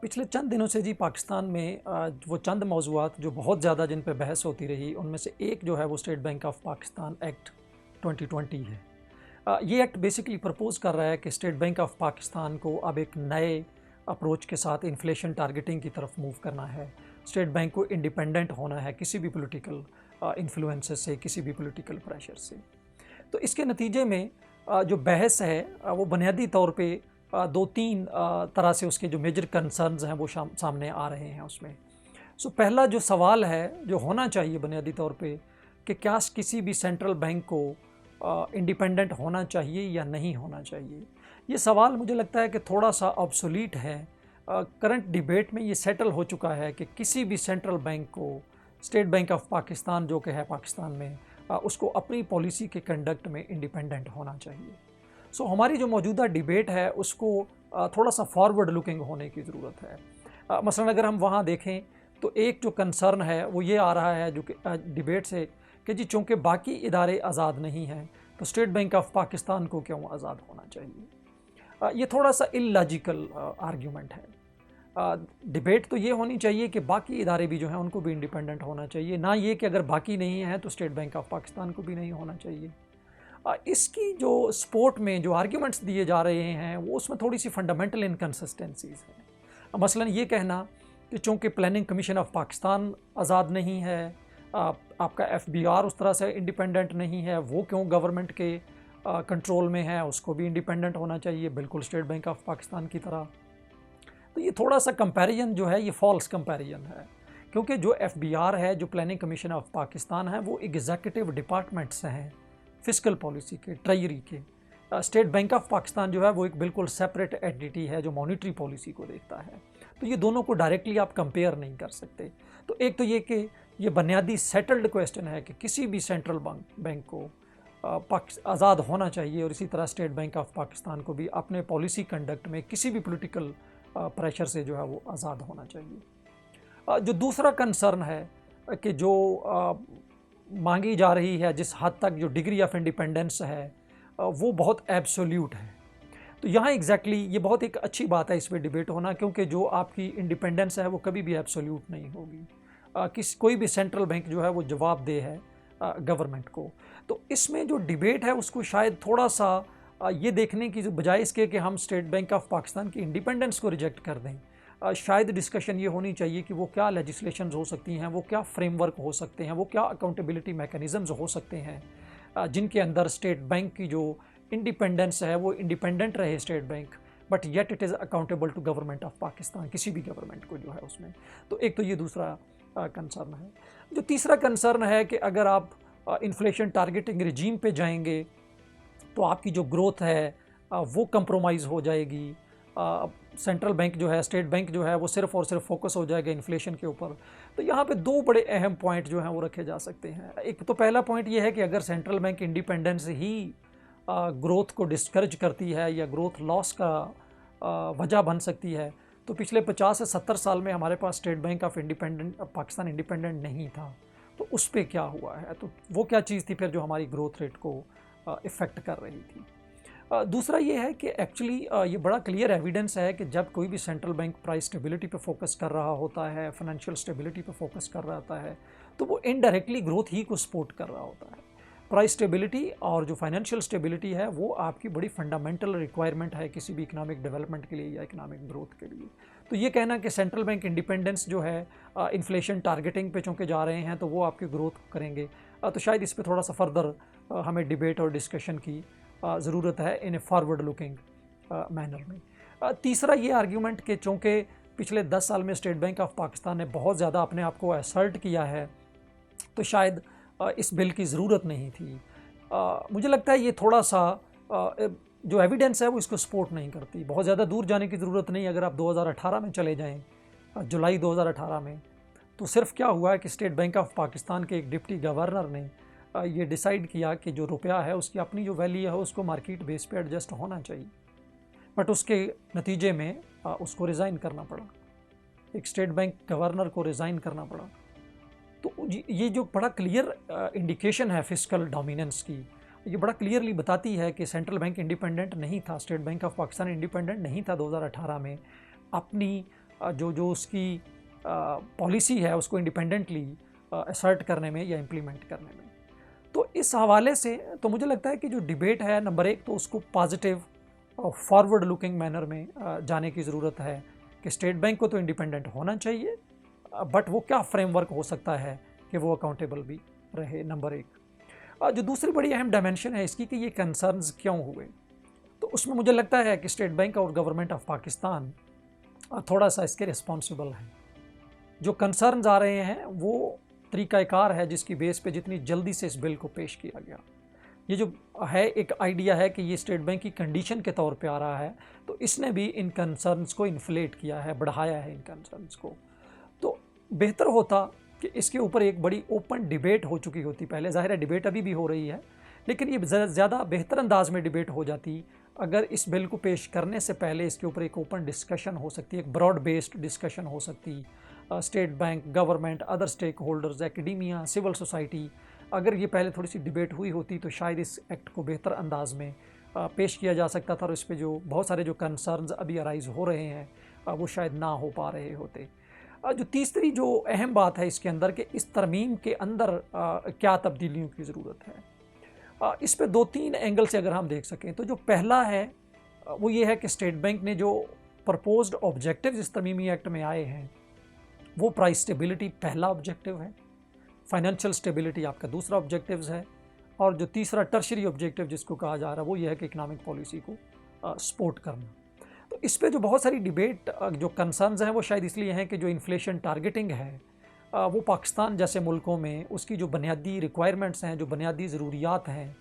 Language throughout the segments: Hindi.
पिछले चंद दिनों से जी पाकिस्तान में वो चंद मौज़ूआत जो बहुत ज़्यादा जिन पे बहस होती रही, उनमें से एक जो है वो state bank of Pakistan act 2020 है। ये एक्ट बेसिकली प्रपोज कर रहा है कि स्टेट बैंक ऑफ पाकिस्तान को अब एक नए अप्रोच के साथ इन्फ्लेशन टारगेटिंग की तरफ मूव करना है। स्टेट बैंक को इंडिपेंडेंट होना है किसी भी पॉलिटिकल इन्फ्लुएंसेस से, किसी भी पॉलिटिकल प्रेशर से। तो इसके नतीजे में जो बहस है वो बुनियादी तौर पे दो तीन तरह से उसके जो मेजर कंसर्न्स हैं वो सामने आ रहे हैं उसमें। सो पहला जो सवाल है जो होना चाहिए बुनियादी तौर पे कि क्या किसी भी सेंट्रल बैंक को इंडिपेंडेंट होना चाहिए या नहीं होना चाहिए। ये सवाल मुझे लगता है कि थोड़ा सा ऑब्सोलीट है। करंट डिबेट में ये सेटल हो चुका है कि किसी भी सेंट्रल बैंक को स्टेट बैंक ऑफ पाकिस्तान जो कि है पाकिस्तान में उसको अपनी पॉलिसी के कंडक्ट में इंडिपेंडेंट होना चाहिए। सो हमारी जो मौजूदा डिबेट है उसको थोड़ा सा फॉरवर्ड लुकिंग होने की ज़रूरत है। मसलन अगर हम वहाँ देखें तो एक जो कंसर्न है वो ये आ रहा है जो कि डिबेट से कि जी चूँकि बाकी इदारे आज़ाद नहीं हैं तो स्टेट बैंक ऑफ पाकिस्तान को क्यों आज़ाद होना चाहिए। ये थोड़ा सा इलॉजिकल आर्ग्यूमेंट है। डिबेट तो ये होनी चाहिए कि बाकी इदारे भी जो हैं उनको भी इंडिपेंडेंट होना चाहिए, ना ये कि अगर बाकी नहीं हैं तो स्टेट बैंक ऑफ पाकिस्तान को भी नहीं होना चाहिए। इसकी जो सपोर्ट में जो आर्ग्यूमेंट्स दिए जा रहे हैं वो उसमें थोड़ी सी फंडामेंटल इनकन्सिस्टेंसीज हैं। मसलन ये कहना कि चूँकि प्लानिंग कमीशन ऑफ पाकिस्तान आज़ाद नहीं है, आपका FBR उस तरह से इंडिपेंडेंट नहीं है, वो क्यों गवर्नमेंट के कंट्रोल में है, उसको भी इंडिपेंडेंट होना चाहिए बिल्कुल स्टेट बैंक ऑफ पाकिस्तान की तरह। तो ये थोड़ा सा कंपैरिजन जो है ये फॉल्स कंपैरिजन है, क्योंकि जो FBR है, जो प्लानिंग कमीशन ऑफ पाकिस्तान है, वो एग्जीक्यूटिव डिपार्टमेंट्स हैं फिस्कल पॉलिसी के, ट्रेजरी के। स्टेट बैंक ऑफ पाकिस्तान जो है वो एक बिल्कुल सेपरेट एंटिटी है जो मॉनिटरी पॉलिसी को देखता है। तो ये दोनों को डायरेक्टली आप कंपेयर नहीं कर सकते। तो एक तो ये कि ये बुनियादी सेटल्ड क्वेश्चन है कि किसी भी सेंट्रल बैंक को आज़ाद होना चाहिए, और इसी तरह स्टेट बैंक ऑफ पाकिस्तान को भी अपने पॉलिसी कंडक्ट में किसी भी पॉलिटिकल प्रेशर से जो है वो आज़ाद होना चाहिए। जो दूसरा कंसर्न है कि जो मांगी जा रही है, जिस हद तक जो डिग्री ऑफ इंडिपेंडेंस है वो बहुत एब्सोल्यूट है। तो यहाँ एग्जैक्टली ये बहुत एक अच्छी बात है इस पर डिबेट होना, क्योंकि जो आपकी इंडिपेंडेंस है वो कभी भी एब्सोल्यूट नहीं होगी। कोई भी सेंट्रल बैंक जो है वो जवाबदेह है गवर्नमेंट को। तो इसमें जो डिबेट है उसको शायद थोड़ा सा ये देखने की बजाय इसके कि हम स्टेट बैंक ऑफ पाकिस्तान की इंडिपेंडेंस को रिजेक्ट कर दें, शायद डिस्कशन ये होनी चाहिए कि वो क्या लेजिस्लेशंस हो सकती हैं, वो क्या फ्रेमवर्क हो सकते हैं, वो क्या अकाउंटेबिलिटी मैकेनिज़म्स हो सकते हैं जिनके अंदर स्टेट बैंक की जो इंडिपेंडेंस है वो इंडिपेंडेंट रहे state bank, but yet it is accountable to government of Pakistan, किसी भी गवर्नमेंट को जो है उसमें। तो एक तो ये दूसरा कंसर्न है। जो तीसरा कंसर्न है कि अगर आप इन्फ्लेशन टारगेटिंग रिजीम पे जाएंगे तो आपकी जो ग्रोथ है वो कंप्रोमाइज़ हो जाएगी। सेंट्रल बैंक जो है, स्टेट बैंक जो है वो सिर्फ और सिर्फ फोकस हो जाएगा इन्फ्लेशन के ऊपर। तो यहाँ पे दो बड़े अहम पॉइंट जो हैं वो रखे जा सकते हैं। एक तो पहला पॉइंट ये है कि अगर सेंट्रल बैंक इंडिपेंडेंस ही ग्रोथ को डिस्करेज करती है या ग्रोथ लॉस का वजह बन सकती है, तो पिछले 50 से 70 साल में हमारे पास state bank of Pakistan independent नहीं था। तो उस पर क्या हुआ है, तो वो क्या चीज़ थी फिर जो हमारी ग्रोथ रेट को इफ़ेक्ट कर रही थी। दूसरा ये है कि एक्चुअली ये बड़ा क्लियर एविडेंस है कि जब कोई भी सेंट्रल बैंक प्राइस स्टेबिलिटी पे फोकस कर रहा होता है, फाइनेंशियल स्टेबिलिटी पे फोकस कर रहा होता है, तो वो इनडायरेक्टली ग्रोथ ही को सपोर्ट कर रहा होता है। प्राइस स्टेबिलिटी और जो फाइनेंशियल स्टेबिलिटी है वो आपकी बड़ी फंडामेंटल रिक्वायरमेंट है किसी भी इकोनॉमिक डेवलपमेंट के लिए या इकोनॉमिक ग्रोथ के लिए। तो ये कहना कि सेंट्रल बैंक इंडिपेंडेंस जो है इन्फ्लेशन टारगेटिंग पे चूँकि जा रहे हैं तो वो आपकी ग्रोथ करेंगे, तो शायद इस पर थोड़ा सा फर्दर हमें डिबेट और डिस्कशन की ज़रूरत है इन ए फॉरवर्ड लुकिंग मैनर में। तीसरा ये आर्ग्यूमेंट कि चूँकि पिछले 10 साल में स्टेट बैंक ऑफ पाकिस्तान ने बहुत ज़्यादा अपने आप को असर्ट किया है तो शायद इस बिल की ज़रूरत नहीं थी। मुझे लगता है ये थोड़ा सा जो एविडेंस है वो इसको सपोर्ट नहीं करती। बहुत ज़्यादा दूर जाने की ज़रूरत नहीं। अगर आप 2018 में चले जाएँ, जुलाई 2018 में, तो सिर्फ क्या हुआ है कि स्टेट बैंक ऑफ पाकिस्तान के एक डिप्टी गवर्नर ने ये डिसाइड किया कि जो रुपया है उसकी अपनी जो वैल्यू है उसको मार्केट बेस पे एडजस्ट होना चाहिए, बट उसके नतीजे में उसको रिज़ाइन करना पड़ा। एक स्टेट बैंक गवर्नर को रिज़ाइन करना पड़ा। तो ये जो बड़ा क्लियर इंडिकेशन है फिस्कल डोमिनेंस की, ये बड़ा क्लियरली बताती है कि सेंट्रल बैंक इंडिपेंडेंट नहीं था, state bank of Pakistan independent नहीं था 2018 में अपनी जो जो उसकी पॉलिसी है उसको इंडिपेंडेंटली असर्ट करने में या इम्प्लीमेंट करने में। तो इस हवाले से तो मुझे लगता है कि जो डिबेट है नंबर एक तो उसको पॉजिटिव और फॉरवर्ड लुकिंग मैनर में जाने की ज़रूरत है कि स्टेट बैंक को तो इंडिपेंडेंट होना चाहिए, बट वो क्या फ्रेमवर्क हो सकता है कि वो अकाउंटेबल भी रहे, नंबर एक। जो दूसरी बड़ी अहम डायमेंशन है इसकी कि ये कंसर्न्स क्यों हुए, तो उसमें मुझे लगता है कि स्टेट बैंक और गवर्नमेंट ऑफ पाकिस्तान थोड़ा सा इसके रिस्पॉन्सिबल हैं। जो कंसर्न्स आ रहे हैं वो तरीक़ाकार है जिसकी बेस पे जितनी जल्दी से इस बिल को पेश किया गया। ये जो है एक आइडिया है कि ये स्टेट बैंक की कंडीशन के तौर पे आ रहा है, तो इसने भी इन कंसर्न्स को इन्फ्लेट किया है, बढ़ाया है इन कंसर्न्स को। तो बेहतर होता कि इसके ऊपर एक बड़ी ओपन डिबेट हो चुकी होती पहले। ज़ाहिर है डिबेट अभी भी हो रही है, लेकिन ये ज़्यादा बेहतर अंदाज में डिबेट हो जाती अगर इस बिल को पेश करने से पहले इसके ऊपर एक ओपन डिस्कशन हो सकती, एक ब्रॉड बेस्ड डिस्कशन हो सकती। State bank, government, other stakeholders, academia, civil society, अगर ये पहले थोड़ी सी डिबेट हुई होती तो शायद इस एक्ट को बेहतर अंदाज में पेश किया जा सकता था और इस पे जो बहुत सारे जो कंसर्न्स अभी अराइज हो रहे हैं वो शायद ना हो पा रहे होते। जो तीसरी जो अहम बात है इसके अंदर कि इस तरमीम के अंदर क्या तब्दीलियों की ज़रूरत है, इस पे दो तीन एंगल से अगर हम देख सकें तो जो पहला है वो ये है कि स्टेट बैंक ने जो प्रपोज्ड ऑब्जेक्टिव्स इस तरमीमी एक्ट में आए हैं वो प्राइस स्टेबिलिटी पहला ऑब्जेक्टिव है, फाइनेंशियल स्टेबिलिटी आपका दूसरा ऑब्जेक्टिव्स है, और जो तीसरा टर्शरी ऑब्जेक्टिव जिसको कहा जा रहा है वो ये है कि इकोनॉमिक पॉलिसी को सपोर्ट करना। तो इस पे जो बहुत सारी डिबेट जो कंसर्न्स हैं वो शायद इसलिए हैं कि जो इन्फ्लेशन टारगेटिंग है वो पाकिस्तान जैसे मुल्कों में उसकी जो बुनियादी रिक्वायरमेंट्स हैं, जो बुनियादी ज़रूरियात हैं,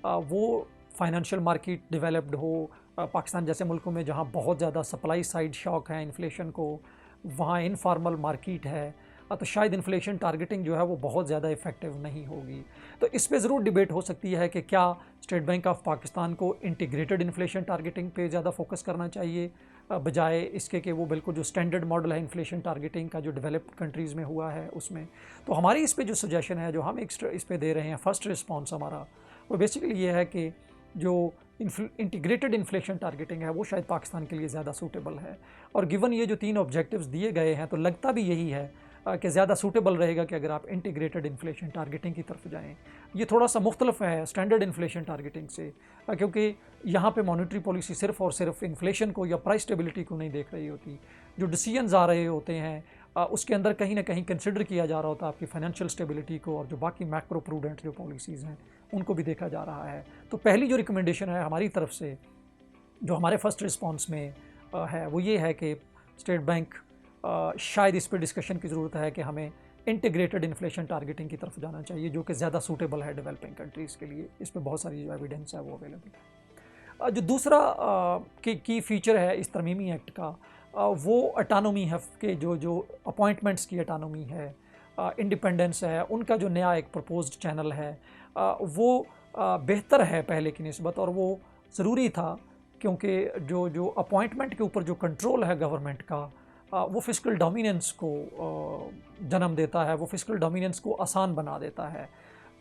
वो फाइनेंशियल मार्केट डेवलप्ड हो, पाकिस्तान जैसे मुल्कों में जहाँ बहुत ज़्यादा सप्लाई साइड शॉक है इन्फ्लेशन को, वहाँ इनफॉर्मल मार्केट है, तो शायद इन्फ्लेशन टारगेटिंग जो है वो बहुत ज़्यादा इफेक्टिव नहीं होगी। तो इस पे ज़रूर डिबेट हो सकती है कि क्या स्टेट बैंक ऑफ पाकिस्तान को इंटीग्रेटेड इन्फ्लेशन टारगेटिंग पे ज़्यादा फोकस करना चाहिए बजाय इसके कि वो बिल्कुल जो स्टैंडर्ड मॉडल है इन्फ्लेशन टारगेटिंग का जो डेवलप्ड कंट्रीज़ में हुआ है उसमें। तो हमारी इस पे जो सजेशन है जो हम इस पे दे रहे हैं, फर्स्ट रिस्पॉन्स हमारा वो बेसिकली ये है कि जो इंटीग्रेटेड इन्फ्लेशन टारगेटिंग है वो शायद पाकिस्तान के लिए ज़्यादा सूटेबल है, और गिवन ये जो तीन ऑब्जेक्टिव्स दिए गए हैं तो लगता भी यही है कि ज़्यादा सूटेबल रहेगा कि अगर आप इंटीग्रेटेड इन्फ्लेशन टारगेटिंग की तरफ जाएं। ये थोड़ा सा मुख्तलिफ है स्टैंडर्ड इन्फ्लेशन टारगेटिंग से, क्योंकि यहाँ पे मॉनेटरी पॉलिसी सिर्फ और सिर्फ इन्फ्लेशन को या प्राइस स्टेबिलिटी को नहीं देख रही होती। जो डिसीजंस आ रहे होते हैं उसके अंदर कहीं ना कहीं कंसिडर किया जा रहा होता है आपकी फाइनेंशियल स्टेबिलिटी को, और जो बाकी मैक्रो प्रूडेंट जो पॉलिसीज़ हैं उनको भी देखा जा रहा है। तो पहली जो रिकमेंडेशन है हमारी तरफ से जो हमारे फर्स्ट रिस्पॉन्स में है वो ये है कि स्टेट बैंक शायद इस पर डिस्कशन की ज़रूरत है कि हमें इंटीग्रेटेड इन्फ्लेशन टारगेटिंग की तरफ जाना चाहिए जो कि ज़्यादा सूटेबल है डेवलपिंग कंट्रीज़ के लिए। इस पर बहुत सारी जो एविडेंस है वो अवेलेबल है। जो दूसरा की फीचर है इस तरमीमी एक्ट का वो अटानोमी है कि जो अपॉइंटमेंट्स की अटानोमी है, इंडिपेंडेंस है, उनका जो नया एक प्रपोज्ड चैनल है वो बेहतर है पहले की निस्बत, और वो ज़रूरी था क्योंकि जो अपॉइंटमेंट के ऊपर जो कंट्रोल है गवर्नमेंट का वो फिस्कल डोमिनेंस को जन्म देता है, वो फिस्कल डोमिनेंस को आसान बना देता है।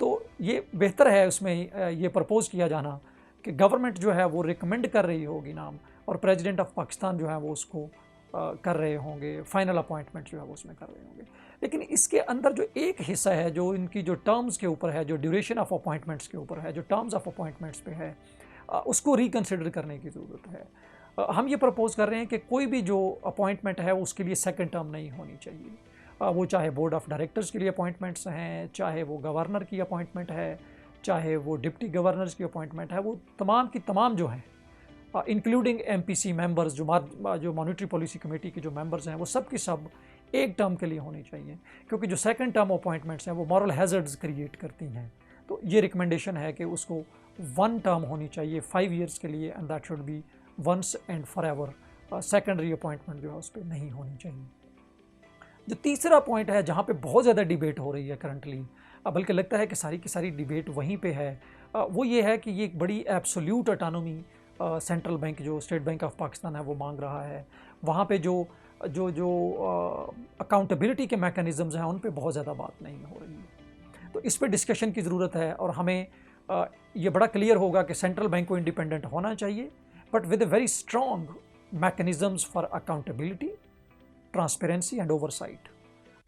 तो ये बेहतर है उसमें ये प्रपोज़ किया जाना कि गवर्नमेंट जो है वो रिकमेंड कर रही होगी नाम, और प्रेसिडेंट ऑफ पाकिस्तान जो है वो उसको कर रहे होंगे, फाइनल अपॉइंटमेंट जो है वो उसमें कर रहे होंगे। लेकिन इसके अंदर जो एक हिस्सा है जो इनकी जो टर्म्स के ऊपर है, जो ड्यूरेशन ऑफ अपॉइंटमेंट्स के ऊपर है, जो टर्म्स ऑफ अपॉइंटमेंट्स पे है, उसको रिकन्सिडर करने की ज़रूरत है। हम ये प्रपोज़ कर रहे हैं कि कोई भी जो अपॉइंटमेंट है उसके लिए सेकंड टर्म नहीं होनी चाहिए। वो चाहे बोर्ड ऑफ डायरेक्टर्स के लिए अपॉइंटमेंट्स हैं, चाहे वो गवर्नर की अपॉइंटमेंट है, चाहे वो डिप्टी गवर्नर्स की अपॉइंटमेंट है, वो तमाम की तमाम जो हैं इंक्लूडिंग MPC मेंबर्स जो मॉनेटरी पॉलिसी कमेटी के जो मेंबर्स हैं वो सब की सब एक टर्म के लिए होनी चाहिए, क्योंकि जो सेकंड टर्म अपॉइंटमेंट्स हैं वो मॉरल हैज़र्ड्स क्रिएट करती हैं। तो ये रिकमेंडेशन है कि उसको 1 टर्म होनी चाहिए 5 ईयर्स के लिए, and that should be once and forever. Secondary appointment जो है उस पर नहीं होनी चाहिए। जो तीसरा पॉइंट है जहाँ पे बहुत ज़्यादा डिबेट हो रही है करंटली, बल्कि लगता है कि सारी की सारी डिबेट वहीं पे है, वो ये है कि ये एक बड़ी एब्सोल्यूट अटानोमी सेंट्रल बैंक जो स्टेट बैंक ऑफ पाकिस्तान है वो मांग रहा है। वहाँ पे जो अकाउंटेबिलिटी के मैकेनिज़म्स हैं उन पे बहुत ज़्यादा बात नहीं हो रही है। तो इस पे डिस्कशन की ज़रूरत है, और हमें ये बड़ा क्लियर होगा कि सेंट्रल बैंक को इंडिपेंडेंट होना चाहिए, but with a very strong mechanisms for accountability, transparency and oversight.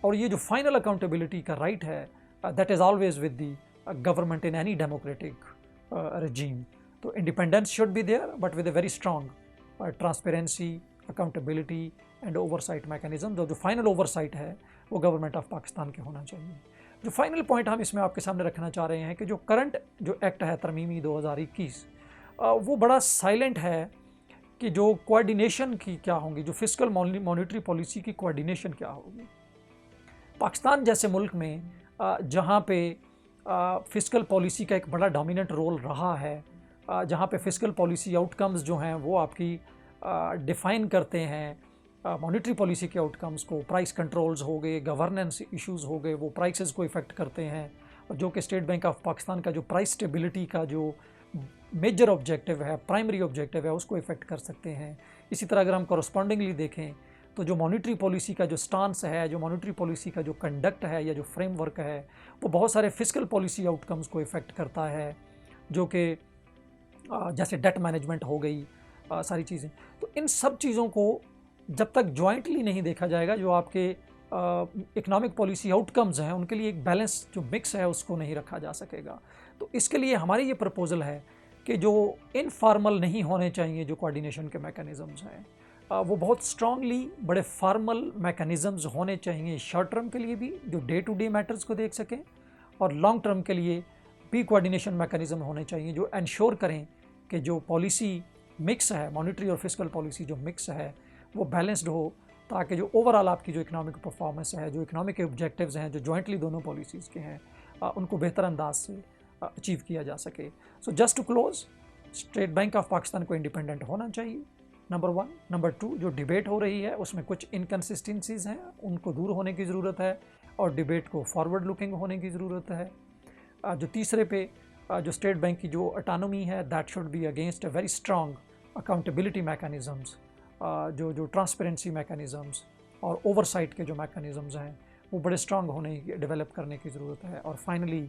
और ये जो फाइनल अकाउंटेबिलिटी का राइट है, that is always with the government in any democratic regime. तो independence should be there, but with a very strong transparency, accountability and oversight mechanism. जो फाइनल ओवरसाइट है वो गवर्नमेंट ऑफ पाकिस्तान के होना चाहिए। जो फाइनल पॉइंट हम इसमें आपके सामने रखना चाह रहे हैं कि जो करंट जो एक्ट है तरमीमी 2021, वो बड़ा साइलेंट है कि जो कोऑर्डिनेशन की क्या होंगी, जो फिस्कल मॉनिटरी पॉलिसी की कोऑर्डिनेशन क्या होगी। पाकिस्तान जैसे मुल्क में जहाँ पे फिस्कल पॉलिसी का एक बड़ा डोमिनेंट रोल रहा है, जहाँ पे फिस्कल पॉलिसी आउटकम्स जो हैं वो आपकी डिफ़ाइन करते हैं मॉनेटरी पॉलिसी के आउटकम्स को, प्राइस कंट्रोल्स हो गए, गवर्नेंस इश्यूज़ हो गए, वो प्राइसेस को इफ़ेक्ट करते हैं, और जो कि स्टेट बैंक ऑफ पाकिस्तान का जो प्राइस स्टेबिलिटी का जो मेजर ऑब्जेक्टिव है, प्राइमरी ऑब्जेक्टिव है, उसको इफ़ेक्ट कर सकते हैं। इसी तरह अगर हम कॉरस्पॉन्डिंगली देखें तो जो मॉनेटरी पॉलिसी का जो स्टांस है, जो मॉनेटरी पॉलिसी का जो कंडक्ट है या जो फ्रेमवर्क है, वो बहुत सारे फिस्कल पॉलिसी आउटकम्स को इफ़ेक्ट करता है, जो कि जैसे डेट मैनेजमेंट हो गई, सारी चीज़ें। तो इन सब चीज़ों को जब तक जॉइंटली नहीं देखा जाएगा, जो आपके इकोनॉमिक पॉलिसी आउटकम्स हैं उनके लिए एक बैलेंस जो मिक्स है उसको नहीं रखा जा सकेगा। तो इसके लिए हमारी ये प्रपोज़ल है कि जो इनफॉर्मल नहीं होने चाहिए जो कोऑर्डिनेशन के मैकेनिज़म्स हैं, वो बहुत स्ट्रांगली बड़े फॉर्मल मैकेनिज़म्स होने चाहिए, शॉर्ट टर्म के लिए भी जो डे टू डे मैटर्स को देख सकें, और लॉन्ग टर्म के लिए भी कोऑर्डिनेशन मैकेनिज़्म होने चाहिए जो इंश्योर करें कि जो पॉलिसी मिक्स है, मॉनेटरी और फिस्कल पॉलिसी जो मिक्स है वो बैलेंस्ड हो, ताकि जो ओवरऑल आपकी जो इकोनॉमिक परफॉर्मेंस है, जो इकोनॉमिक ऑब्जेक्टिव्स हैं जो जॉइंटली दोनों पॉलिसीज़ के हैं, उनको बेहतर अंदाज से अचीव किया जा सके। So just to close, state bank of Pakistan को इंडिपेंडेंट होना चाहिए, नंबर 1। नंबर 2, जो डिबेट हो रही है उसमें कुछ इनकन्सिस्टेंसीज़ हैं, उनको दूर होने की ज़रूरत है और डिबेट को फॉरवर्ड लुकिंग होने की ज़रूरत है। जो तीसरे पे जो स्टेट बैंक की जो ऑटोनॉमी है, that should be against a very strong accountability mechanisms, जो ट्रांसपेरेंसी मैकेनिज़म्स और ओवरसाइट के जो मैकेनिज़म्स हैं वो बड़े स्ट्रॉन्ग होने डेवलप करने की ज़रूरत है। और finally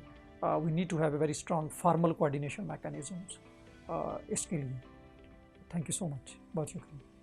we need to have a very strong formal coordination mechanisms इसके लिए। थैंक यू सो मच, बहुत शुक्रिया।